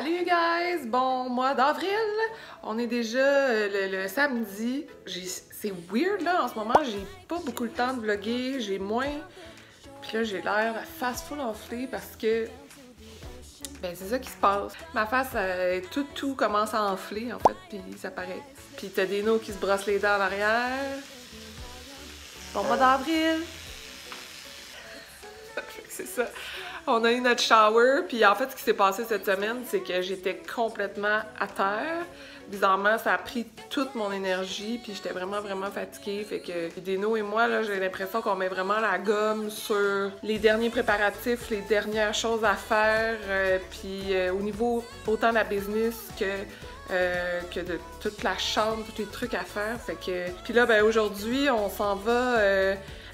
Salut guys! Bon mois d'avril, on est déjà le samedi. C'est weird là, en ce moment, j'ai pas beaucoup le temps de vlogger, j'ai moins. Puis là, j'ai l'air face full enflée parce que ben c'est ça qui se passe. Ma face, tout commence à enfler en fait, puis ça paraît. Puis t'as des nos qui se brossent les dents en arrière. Bon mois d'avril! C'est ça. On a eu notre shower, puis en fait, ce qui s'est passé cette semaine, c'est que j'étais complètement à terre. Bizarrement, ça a pris toute mon énergie, puis j'étais vraiment fatiguée. Fait que Dino et moi, là, j'ai l'impression qu'on met vraiment la gomme sur les derniers préparatifs, les dernières choses à faire, puis au niveau autant de la business que de toute la chambre, tous les trucs à faire. Fait que... Puis là, ben aujourd'hui, on s'en va...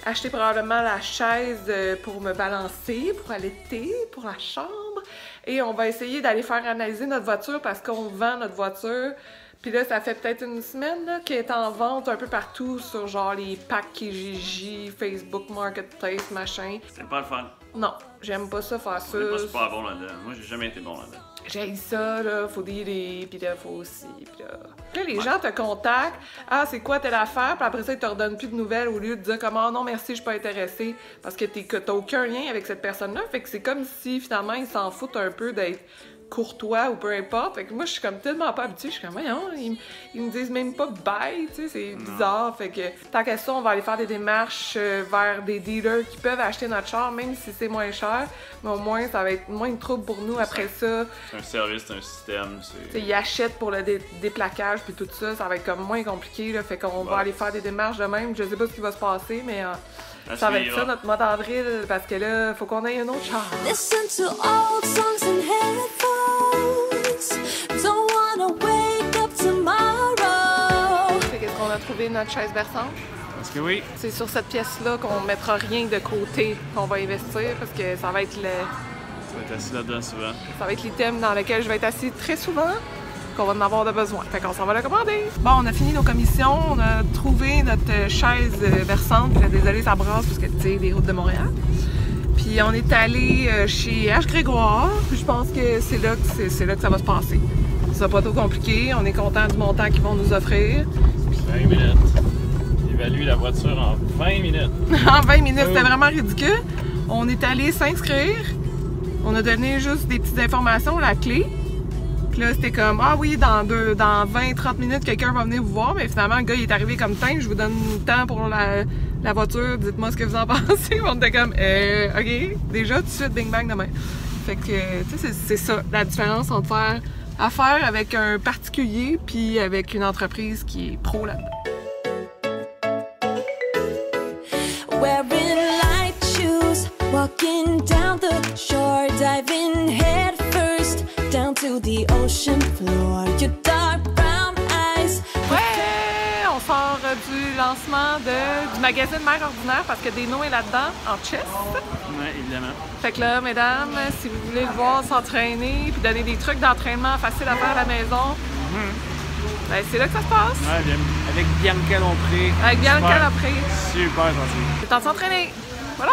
acheter probablement la chaise pour me balancer, pour allaiter, pour la chambre. Et on va essayer d'aller faire analyser notre voiture parce qu'on vend notre voiture. Puis là, ça fait peut-être une semaine qu'elle est en vente un peu partout sur genre les packs Kijiji, Facebook Marketplace, machin. C'est pas le fun. Non, j'aime pas ça faire ça. On est pas super bon là-dedans. Moi, j'ai jamais été bon là-dedans. J'ai ça, là, faut dealer, pis là, faut aussi, pis là... Puis là, les gens te contactent, « Ah, c'est quoi telle affaire? » Puis après ça, ils te redonnent plus de nouvelles au lieu de dire comme « Ah non, merci, je suis pas intéressée. » Parce que t'as aucun lien avec cette personne-là. Fait que c'est comme si, finalement, ils s'en foutent un peu d'être courtois ou peu importe. Fait que moi, je suis comme tellement pas habituée. Je suis comme, voyons, ils me disent même pas bye, tu sais, c'est bizarre. Fait que tant qu'à ça, on va aller faire des démarches vers des dealers qui peuvent acheter notre char, même si c'est moins cher. Mais au moins, ça va être moins de trouble pour nous après ça. C'est un service, c'est un système. Ils achètent pour le déplaquage puis tout ça, ça va être comme moins compliqué. Là, fait qu'on va aller faire des démarches de même. Je sais pas ce qui va se passer, mais ça va être ça notre mois d'avril parce que là, faut qu'on ait un autre char. Listen to old songs and headphones. Don't wanna wake up tomorrow. Qu'est-ce qu'on a trouvé notre chaise berçante? Parce que oui. C'est sur cette pièce-là qu'on mettra rien de côté qu'on va investir parce que ça va être Tu vas être assis là-dedans souvent. Ça va être l'item dans lequel je vais être assis très souvent, qu'on va en avoir de besoin. Fait qu'on s'en va le commander. Bon, on a fini nos commissions, on a trouvé notre chaise berçante. Puis là, désolé, ça brasse parce que tu sais, les routes de Montréal. Puis on est allé chez H. Grégoire, puis je pense que c'est là que ça va se passer. C'est pas trop compliqué, on est content du montant qu'ils vont nous offrir. 20 minutes. J'évalue la voiture en 20 minutes. En 20 minutes, c'était vraiment ridicule. On est allé s'inscrire, on a donné juste des petites informations, la clé. Puis là, c'était comme, ah oui, dans 20-30 minutes, quelqu'un va venir vous voir. Mais finalement, le gars, il est arrivé comme temps, je vous donne le temps pour la voiture, dites-moi ce que vous en pensez. On était comme, ok, déjà, tout de suite, bing bang demain. Fait que, tu sais, c'est ça, la différence entre faire affaire avec un particulier puis avec une entreprise qui est pro là-dedans. Wearing light shoes, walking down the shore, diving head first down to the ocean floor. Your dark brown eyes. Ouais, on sort du lancement du magazine Mère Ordinaire parce que Dino est là-dedans en chess. Oui, évidemment. Fait que là, mesdames, si vous voulez le voir s'entraîner puis donner des trucs d'entraînement faciles à faire à la maison, ben c'est là que ça se passe. Ouais, bien. Avec Bianca Lompré. Avec Bianca Lompré. Super gentil. C'est temps de s'entraîner. Voilà!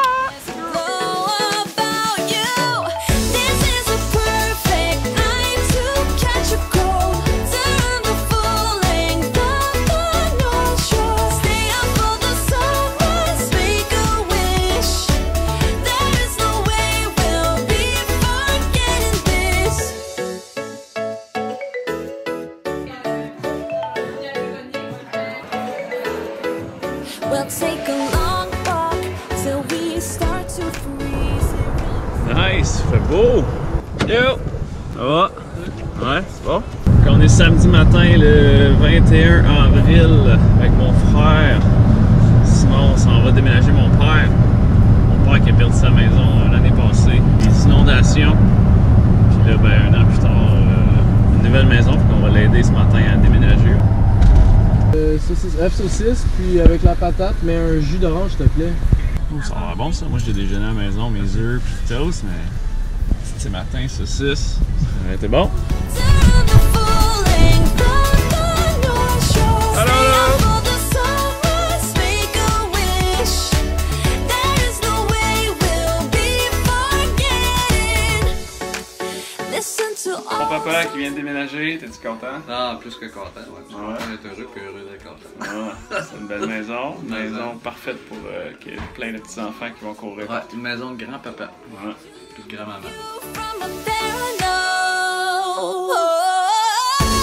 We'll take a long walk till we start to freeze. Nice, fait beau! Yo! Ça va? Ouais, c'est bon? On est samedi matin, le 21 avril, avec mon frère. Simon, on s'en va déménager mon père. Mon père qui a perdu sa maison l'année passée. Des inondations. Puis là, ben, un an plus tard, une nouvelle maison, puis on va l'aider ce matin à déménager. Œuf saucisse, puis avec la patate, mais un jus d'orange, s'il te plaît. Ça va bon ça, moi j'ai déjeuné à la maison, mes œufs puis toast, mais c'est matin, saucisse, ça été bon. Mon papa papa qui vient de déménager, t'es-tu content? Ah, plus que content, ouais. Tu Ouais. vas être heureux puis heureux d'être content. Ouais, c'est une belle maison. Une maison parfaite pour qu'il y ait plein de petits-enfants qui vont courir. Ouais, une maison de grand-papa. Ouais. Puis de grand-maman. From up there I know.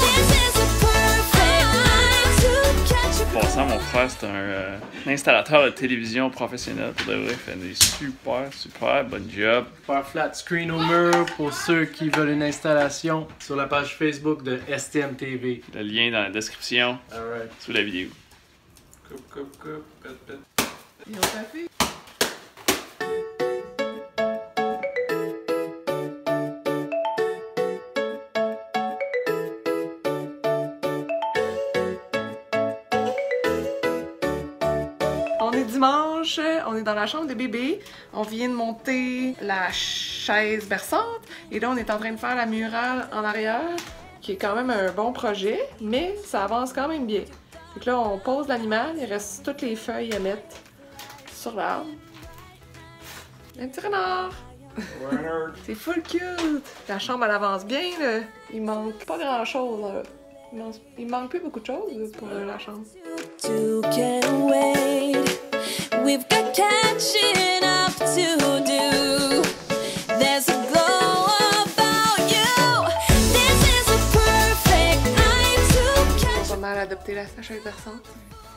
This is a perfect night to catch a En passant, mon frère, c'est un installateur de télévision professionnel. Pour de vrai, il fait des super bon job. Faire flat screen au mur pour ceux qui veulent une installation sur la page Facebook de STM TV. Le lien dans la description Alright. sous la vidéo. Coupe, pète. Ils ont tapé. On est dimanche, on est dans la chambre de bébé. On vient de monter la chaise berçante. Et là, on est en train de faire la murale en arrière, qui est quand même un bon projet, mais ça avance quand même bien. Donc là, on pose l'animal, il reste toutes les feuilles à mettre sur l'arbre. Un petit renard! C'est full cute! La chambre, elle avance bien, là. Il manque pas grand-chose, là. Il manque plus beaucoup de choses pour la chambre. to get away. We've got catching up to do. There's a glow about you. This is a perfect night to catch. On va mal adopter la chaise berçante.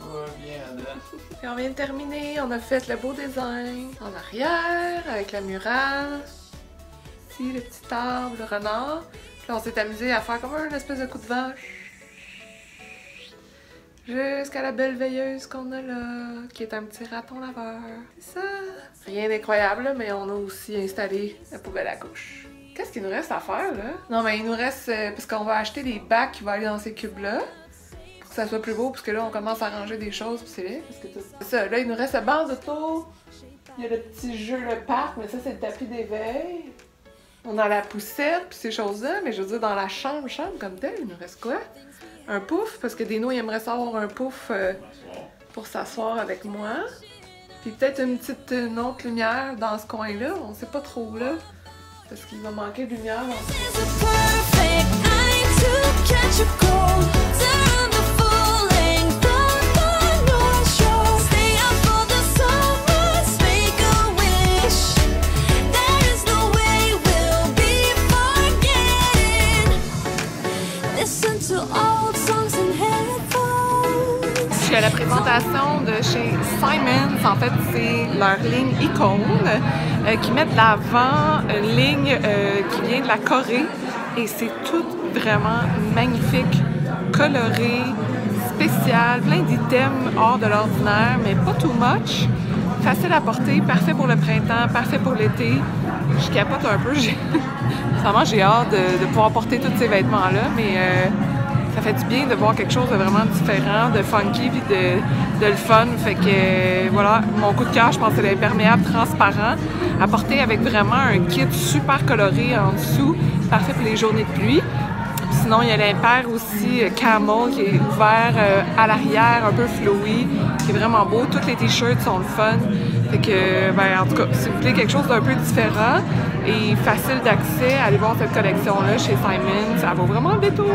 Ouais, bien, Adam. Et on vient de terminer, on a fait le beau design en arrière avec la murale. Ici, le petit arbre, le renard. Puis là, on s'est amusé à faire comme un espèce de coup de vent. Jusqu'à la belle veilleuse qu'on a là, qui est un petit raton laveur. C'est ça. Rien d'incroyable, là, mais on a aussi installé la poubelle à couche. Qu'est-ce qu'il nous reste à faire, là? Non, mais il nous reste... parce qu'on va acheter des bacs qui vont aller dans ces cubes-là. Pour que ça soit plus beau, parce que là, on commence à ranger des choses, puis c'est laid. C'est ça, là, il nous reste la bande d'auto. Il y a le petit jeu, le parc, mais ça, c'est le tapis d'éveil. On a la poussette, puis ces choses-là, mais je veux dire, dans la chambre comme telle, il nous reste quoi? Un pouf, parce que Dino, il aimerait savoir un pouf pour s'asseoir avec moi. Puis peut-être une autre lumière dans ce coin-là, on sait pas trop, là. Parce qu'il va manquer de lumière dans ce This is a perfect night to catch a cold. Turn the full length of the North Shore. Stay up for the summers, make a wish. There is no way we'll be forgetting. Listen to old songs and headphones. Je suis à la présentation de chez Simons. En fait, c'est leur ligne Icône qui met de l'avant une ligne qui vient de la Corée. Et c'est tout vraiment magnifique, coloré, spécial, plein d'items hors de l'ordinaire, mais pas too much. Facile à porter, parfait pour le printemps, parfait pour l'été. Je capote un peu. Vraiment, j'ai hâte de pouvoir porter tous ces vêtements-là, mais ça fait du bien de voir quelque chose de vraiment différent, de funky puis de le fun. Fait que voilà, mon coup de cœur, je pense que c'est l'imperméable transparent à porter avec vraiment un kit super coloré en dessous, parfait pour les journées de pluie. Puis sinon, il y a l'impair aussi Camel qui est ouvert à l'arrière, un peu flowy, qui est vraiment beau. Tous les t-shirts sont le fun. Fait que, ben, en tout cas, si vous voulez quelque chose d'un peu différent et facile d'accès, allez voir cette collection-là chez Simons. Ça vaut vraiment le détour.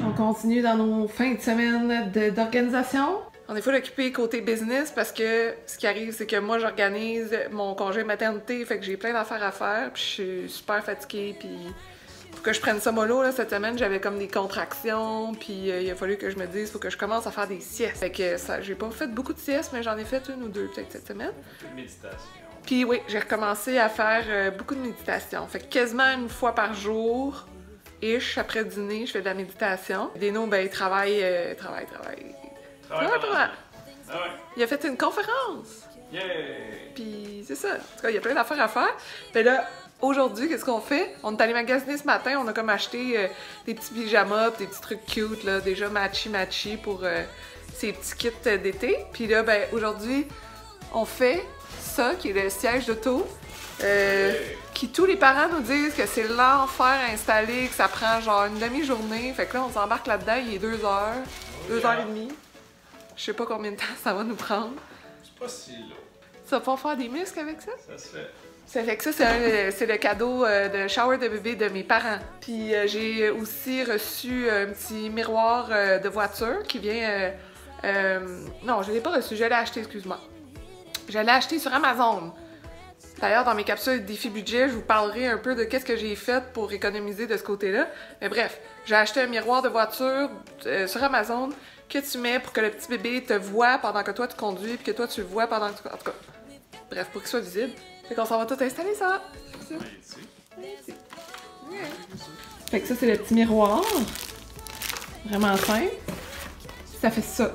On continue dans nos fins de semaine d'organisation. On est full occupé côté business parce que ce qui arrive, c'est que moi, j'organise mon congé maternité, fait que j'ai plein d'affaires à faire, puis je suis super fatiguée, puis pour que je prenne ça mollo, là, cette semaine, j'avais comme des contractions, puis il a fallu que je me dise, faut que je commence à faire des siestes. Fait que ça, j'ai pas fait beaucoup de siestes, mais j'en ai fait une ou deux peut-être cette semaine. Une méditation. Puis oui, j'ai recommencé à faire beaucoup de méditation. Fait que quasiment une fois par jour, après le dîner, je fais de la méditation. Dino, ben, il travaille. Ah ouais. Il a fait une conférence. Yeah! Puis c'est ça. En tout cas, il y a plein d'affaires à faire. Puis là, aujourd'hui, qu'est-ce qu'on fait? On est allé magasiner ce matin. On a comme acheté des petits pyjamas, des petits trucs cute, là, déjà matchy pour ces petits kits d'été. Puis là, ben, aujourd'hui, on fait ça, qui est le siège d'auto. Qui tous les parents nous disent que c'est l'enfer à installer, que ça prend genre une demi-journée. Fait que là, on s'embarque là-dedans, il est 2 heures, 2h30. Je sais pas combien de temps ça va nous prendre. C'est pas si lourd. Ça va pas faire des muscles avec ça? Ça se fait. Ça fait que ça, c'est le cadeau de shower de bébé de mes parents. Puis j'ai aussi reçu un petit miroir de voiture qui vient... non, je ne l'ai pas reçu, je l'ai acheté, excuse-moi. Je l'ai acheté sur Amazon. D'ailleurs, dans mes capsules défi budget, je vous parlerai un peu de qu'est-ce que j'ai fait pour économiser de ce côté-là. Mais bref, j'ai acheté un miroir de voiture sur Amazon que tu mets pour que le petit bébé te voit pendant que toi tu conduis puis que toi tu le vois pendant que tu... En tout cas, bref, pour qu'il soit visible. Fait qu'on s'en va tout installer ça. Fait que ça, c'est le petit miroir. Vraiment simple. Ça fait ça.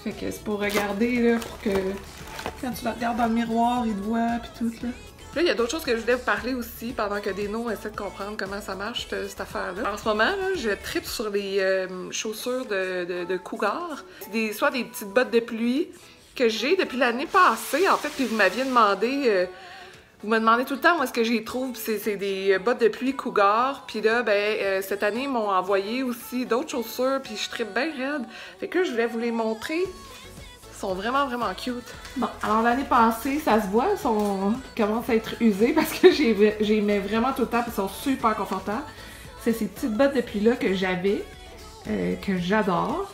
Fait que c'est pour regarder, là, pour que quand tu la regardes dans le miroir, il te voit, pis tout, là. Là, il y a d'autres choses que je voulais vous parler aussi pendant que Deno essaie de comprendre comment ça marche, cette affaire-là. En ce moment, là, je tripe sur les chaussures de Cougar. C'est soit des petites bottes de pluie que j'ai depuis l'année passée, en fait, puis vous m'aviez demandé... vous me demandez tout le temps où est-ce que j'y trouve, c'est des bottes de pluie Cougar, puis là, ben, cette année, ils m'ont envoyé aussi d'autres chaussures, puis je tripe bien raide. Fait que là, je voulais vous les montrer. Ils sont vraiment, vraiment cute. Bon, alors l'année passée, ça se voit, ils commencent à être usés parce que j'y mets vraiment tout le temps, puis ils sont super confortables. C'est ces petites bottes de pluie-là que j'avais, que j'adore.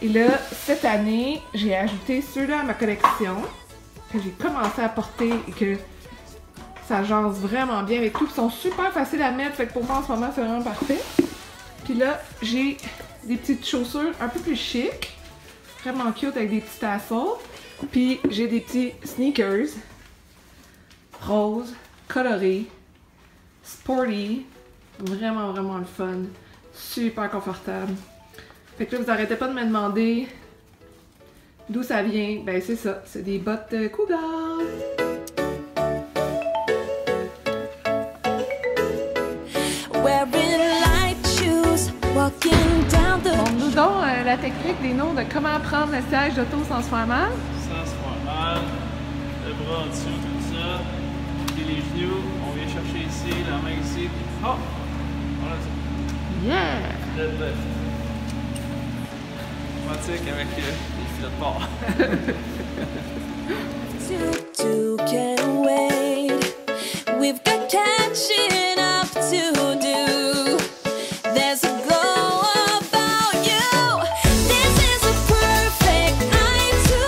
Et là, cette année, j'ai ajouté ceux-là à ma collection, que j'ai commencé à porter et que ça jase vraiment bien avec tout. Ils sont super faciles à mettre, fait que pour moi en ce moment, c'est vraiment parfait. Puis là, j'ai des petites chaussures un peu plus chic, vraiment cute avec des petits tassels. Puis j'ai des petits sneakers roses, colorés, sporty, vraiment, vraiment le fun, super confortable. Fait que là, vous arrêtez pas de me demander d'où ça vient. Ben c'est ça, c'est des bottes Cougar. Montre-nous donc la technique des noms de comment prendre le siège d'auto sans se faire mal. Sans se faire mal. Le bras en dessous, tout ça. Puis les genoux, on vient chercher ici, la main ici. Oh! Voilà ça. Yeah! Deadlift. Automatique avec les filets de porc.